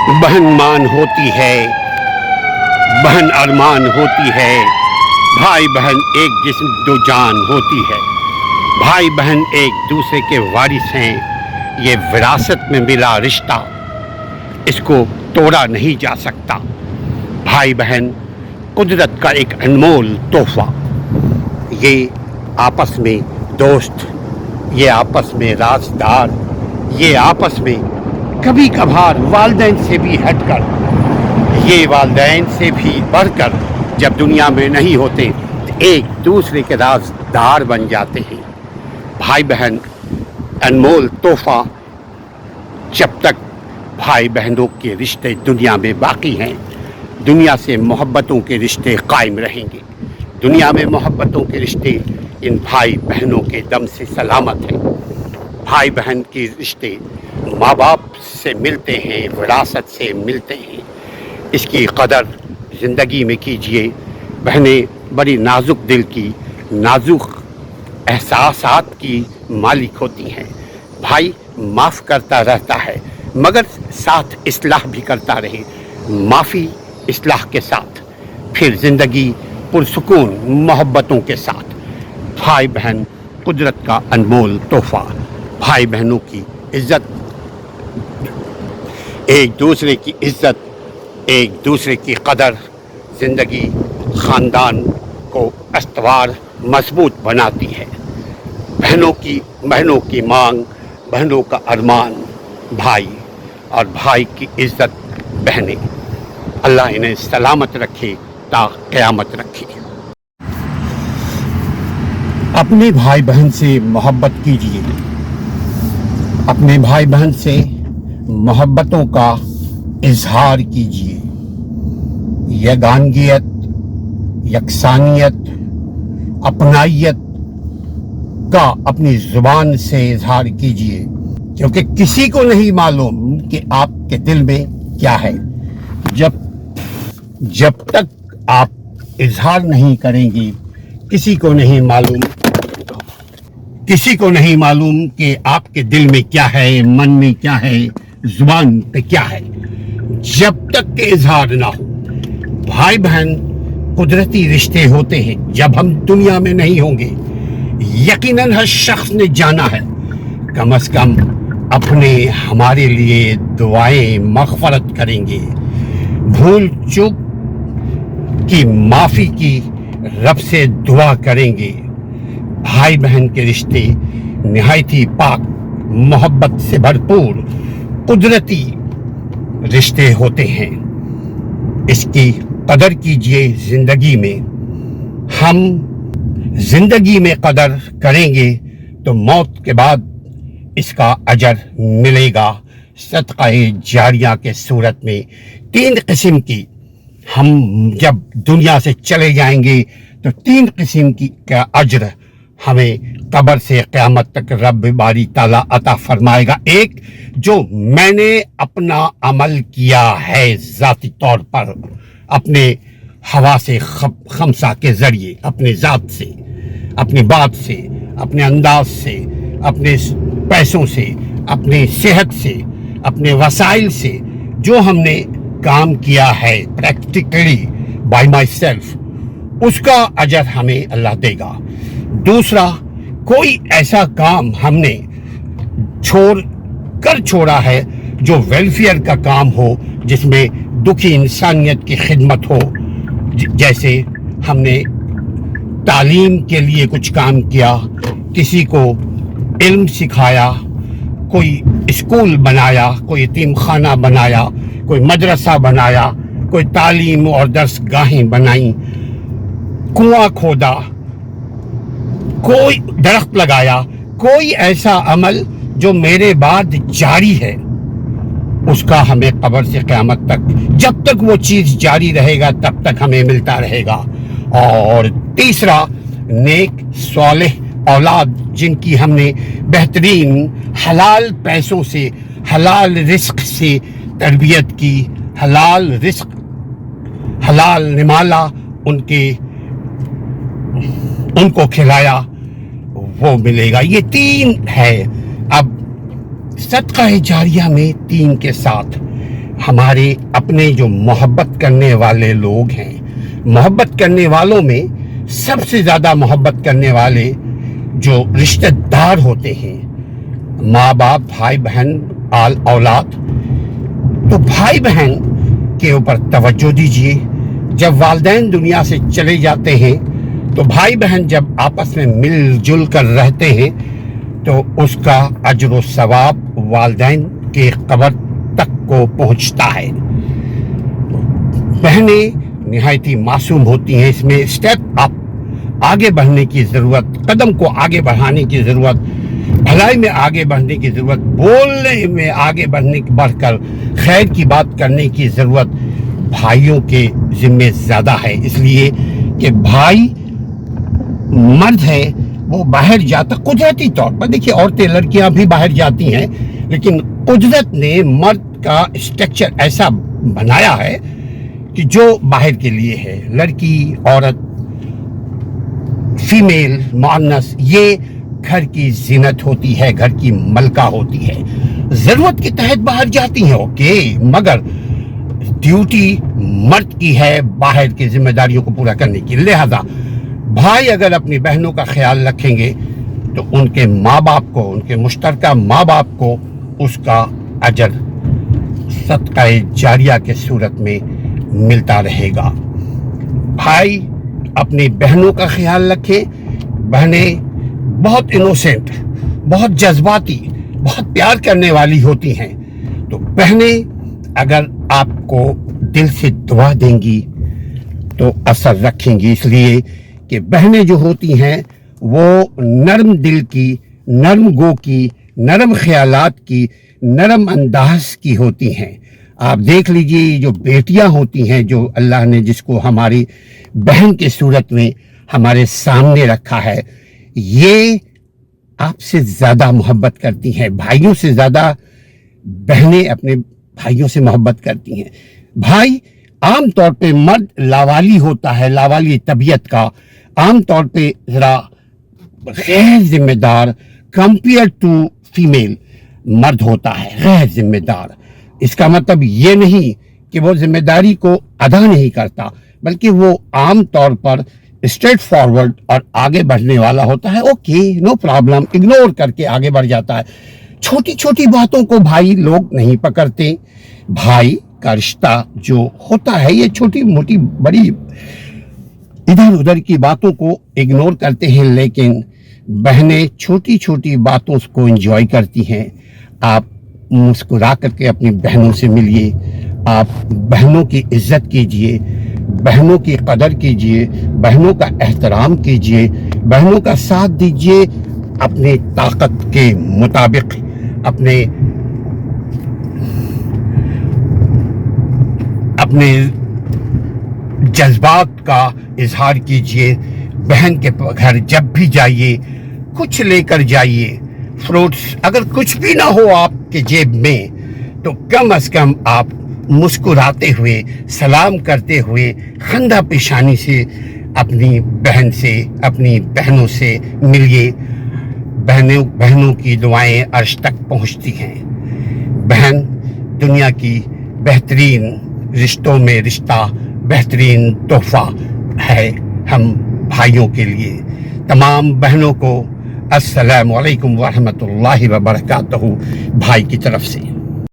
बहन मान होती है, बहन अरमान होती है, भाई बहन एक जिस्म दो जान होती है। भाई बहन एक दूसरे के वारिस हैं, ये विरासत में मिला रिश्ता, इसको तोड़ा नहीं जा सकता। भाई बहन कुदरत का एक अनमोल तोहफा, ये आपस में दोस्त, ये आपस में राजदार, ये आपस में कभी कभार वालिदैन से भी हटकर, ये वालिदैन से भी बढ़कर जब दुनिया में नहीं होते तो एक दूसरे के राजदार बन जाते हैं। भाई बहन अनमोल तोहफा, जब तक भाई बहनों के रिश्ते दुनिया में बाकी हैं, दुनिया से मोहब्बतों के रिश्ते कायम रहेंगे। दुनिया में मोहब्बतों के रिश्ते इन भाई बहनों के दम से सलामत हैं। भाई बहन के रिश्ते माँ बाप से मिलते हैं, विरासत से मिलते हैं, इसकी कदर ज़िंदगी में कीजिए। बहनें बड़ी नाजुक दिल की, नाजुक एहसासात की मालिक होती हैं। भाई माफ़ करता रहता है मगर साथ इस्लाह भी करता रहे, माफ़ी इस्लाह के साथ, फिर ज़िंदगी पुरसुकून मोहब्बतों के साथ। भाई बहन कुदरत का अनमोल तोहफ़ा, भाई बहनों की इज़्ज़त, एक दूसरे की इज़्ज़त, एक दूसरे की कदर ज़िंदगी ख़ानदान को अस्तवार मजबूत बनाती है। बहनों की मांग, बहनों का अरमान भाई, और भाई की इज़्ज़त बहनें। अल्लाह इन्हें सलामत रखे ता क़यामत रखे। अपने भाई बहन से मोहब्बत कीजिए, अपने भाई बहन से मोहब्बतों का इजहार कीजिए। यगानगियत, यकसानियत, अपनाइयत का अपनी ज़ुबान से इजहार कीजिए, क्योंकि किसी को नहीं मालूम कि आपके दिल में क्या है। जब तक आप इजहार नहीं करेंगे, किसी को नहीं मालूम कि आपके दिल में क्या है, मन में क्या है, जुबान पे क्या है। जब तक के इजहार ना हो। भाई बहन कुदरती रिश्ते होते हैं। जब हम दुनिया में नहीं होंगे, यकीनन हर शख्स ने जाना है, कम से कम अपने हमारे लिए दुआएं मग़फ़रत करेंगे, भूल चूक की माफ़ी की रब से दुआ करेंगे। भाई बहन के रिश्ते निहायत ही पाक, मोहब्बत से भरपूर कुदरती रिश्ते होते हैं। इसकी कदर कीजिए। ज़िंदगी में हम ज़िंदगी में कदर करेंगे तो मौत के बाद इसका अजर मिलेगा सदक़ाए जारिया के सूरत में। 3 किस्म की, हम जब दुनिया से चले जाएंगे तो 3 किस्म की का अजर हमें कब्र से क़यामत तक रब बारी ताला अता फरमाएगा। एक, जो मैंने अपना अमल किया है ज़ाती तौर पर, अपने हवा से खमसा के ज़रिए, अपने ज़ात से, अपनी बात से, अपने अंदाज से, अपने पैसों से, अपनी सेहत से, अपने वसाइल से जो हमने काम किया है प्रैक्टिकली बाय माई सेल्फ, उसका अजर हमें अल्लाह देगा। दूसरा, कोई ऐसा काम हमने छोड़ा है जो वेलफेयर का काम हो, जिसमें दुखी इंसानियत की खिदमत हो, जैसे हमने तालीम के लिए कुछ काम किया, किसी को इल्म सिखाया, कोई स्कूल बनाया, कोई यतीम खाना बनाया, कोई मदरसा बनाया, कोई तालीम और दरसगाहें बनाई, कुआं खोदा, कोई दरख्त लगाया, कोई ऐसा अमल जो मेरे बाद जारी है, उसका हमें कब्र से क़यामत तक, जब तक वो चीज़ जारी रहेगा तब तक हमें मिलता रहेगा। और तीसरा, नेक स्वालिह औलाद, जिनकी हमने बेहतरीन हलाल पैसों से, हलाल रिस्क से तरबियत की, हलाल रिस्क, हलाल निमाला उनको खिलाया, वो मिलेगा। ये 3 है। अब सदका जारिया में 3 के साथ ہمارے اپنے جو محبت کرنے والے لوگ ہیں، محبت کرنے والوں میں سب سے زیادہ محبت کرنے والے جو رشتہ دار ہوتے ہیں، ماں باپ، بھائی بہن، اولاد، تو بھائی بہن کے اوپر توجہ دیجیے۔ جب والدین دنیا سے چلے جاتے ہیں تو بھائی بہن جب آپس میں مل جل کر رہتے ہیں تو اس کا اجر و ثواب والدین کے قبر تک کو پہنچتا ہے۔ بہنیں نہایت ہی معصوم ہوتی ہیں، اس میں اسٹیپ اپ آگے بڑھنے کی ضرورت، قدم کو آگے بڑھانے کی ضرورت، بھلائی میں آگے بڑھنے کی ضرورت، بولنے میں آگے بڑھ کر خیر کی بات کرنے کی ضرورت بھائیوں کے ذمے زیادہ ہے، اس لیے کہ بھائی مرد ہے وہ باہر جاتا قدرتی طور پر، دیکھیے عورتیں لڑکیاں بھی باہر جاتی ہیں، لیکن قدرت نے مرد کا اسٹرکچر ایسا بنایا ہے کہ جو باہر کے لیے ہے، لڑکی، عورت، فیمیل، مؤنث، یہ گھر کی زینت ہوتی ہے، گھر کی ملکہ ہوتی ہے، ضرورت کے تحت باہر جاتی ہیں، اوکے، مگر ڈیوٹی مرد کی ہے باہر کی ذمہ داریوں کو پورا کرنے کی۔ لہذا بھائی اگر اپنی بہنوں کا خیال رکھیں گے تو ان کے ماں باپ کو، ان کے مشترکہ ماں باپ کو اس کا اجر صدقہ جاریہ کے صورت میں ملتا رہے گا۔ بھائی اپنی بہنوں کا خیال رکھیں، بہنیں بہت انوسینٹ، بہت جذباتی، بہت پیار کرنے والی ہوتی ہیں، تو بہنیں اگر آپ کو دل سے دعا دیں گی تو اثر رکھیں گی، اس لیے کہ بہنیں جو ہوتی ہیں وہ نرم دل کی، نرم گو کی، نرم خیالات کی، نرم انداز کی ہوتی ہیں۔ آپ دیکھ لیجئے جو بیٹیاں ہوتی ہیں، جو اللہ نے جس کو ہماری بہن کے صورت میں ہمارے سامنے رکھا ہے، یہ آپ سے زیادہ محبت کرتی ہیں، بھائیوں سے زیادہ بہنیں اپنے بھائیوں سے محبت کرتی ہیں۔ بھائی عام طور پہ مرد لاوالی ہوتا ہے، لاوالی طبیعت کا، عام طور پہ ذرا غیر ذمہ دار کمپیئر ٹو فیمیل مرد ہوتا ہے، غیر ذمہ دار۔ اس کا مطلب یہ نہیں کہ وہ ذمہ داری کو ادا نہیں کرتا، بلکہ وہ عام طور پر اسٹریٹ فارورڈ اور آگے بڑھنے والا ہوتا ہے، اوکے نو پرابلم، اگنور کر کے آگے بڑھ جاتا ہے۔ چھوٹی چھوٹی باتوں کو بھائی لوگ نہیں پکڑتے، بھائی کا رشتہ جو ہوتا ہے یہ چھوٹی موٹی بڑی ادھر ادھر کی باتوں کو اگنور کرتے ہیں، لیکن بہنیں چھوٹی چھوٹی باتوں کو انجوائے کرتی ہیں۔ آپ مسکرا کر کے اپنی بہنوں سے ملیے، آپ بہنوں کی عزت کیجئے، بہنوں کی قدر کیجئے، بہنوں کا احترام کیجئے، بہنوں کا ساتھ دیجئے، اپنے طاقت کے مطابق اپنے جذبات کا اظہار کیجئے۔ بہن کے گھر جب بھی جائیے کچھ لے کر جائیے، فروٹس، اگر کچھ بھی نہ ہو آپ کے جیب میں تو کم از کم آپ مسکراتے ہوئے، سلام کرتے ہوئے، خندہ پیشانی سے اپنی بہن سے، اپنی بہنوں سے ملیے۔ بہنوں کی دعائیں عرش تک پہنچتی ہیں۔ بہن دنیا کی بہترین رشتوں میں رشتہ، بہترین تحفہ ہے ہم بھائیوں کے لیے۔ تمام بہنوں کو السلام علیکم ورحمۃ اللہ وبرکاتہ بھائی کی طرف سے۔